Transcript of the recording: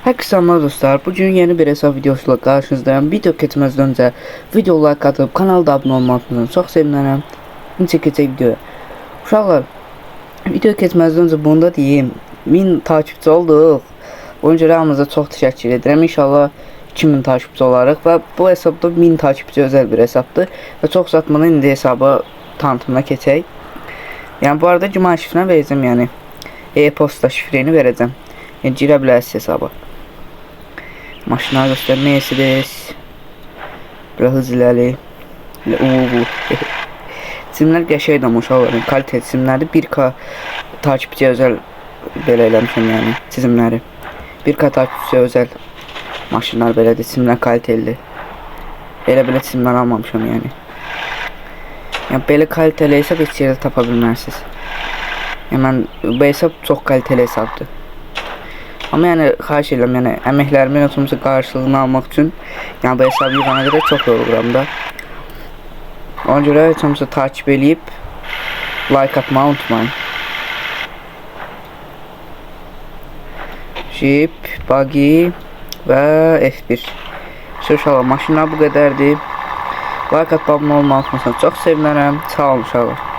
Herkese selamlar dostlar. Bugün yeni bir hesap videosuyla karşınızdayım. Video keçməzdən öncə video like atıp kanalda abone olmayı unutmayın. Çox sevinirəm. İndi keçək videoya. Uşaqlar, video keçməzdən öncə bunu da deyim. 1000 takipçi olduq. Onun görə hamınıza çox təşəkkür edirəm. İnşallah 2000 takipçi olarıq və bu hesabda 1000 takipçi özel bir hesabdır. Və çox uzatmadan indi hesabı tanıtımına keçək. Yəni bu arada cuma şifrəni verəcəm, yəni e-posta şifrəni verəcəm. Yəni girə bilərsiniz hesaba. Maşınlar göster, Mercedes. Biraz hızlı ilerli. Simlər qəşəngdir ama uşaqların kaliteli simlərdir. 1K takipçiyə özel belə eləmişəm, yəni çizimləri. 1K takipçiyə özel maşınlar belədir, simlər kalitelidir. Belə çizimlər almamışam yəni. Yəni belə kaliteli hesab heç yerdə tapa bilmərsiniz. Yəni mən bu hesab çox kaliteli hesabdır. Ama yani xahiş edirəm, yəni əməklərimin oturmuş qarşılığını almaq üçün yəni bu hesabı yığana qədər çox yoruluram da. Ona görə heç olmasa takip eləyib like atmayı unutmayın. Jeep, buggy və F1. Uşaqlar, maşınlar bu qədərdir. Like atmayı olmağı unutmayın. Çox sevinərəm. Sağ olun uşaqlar.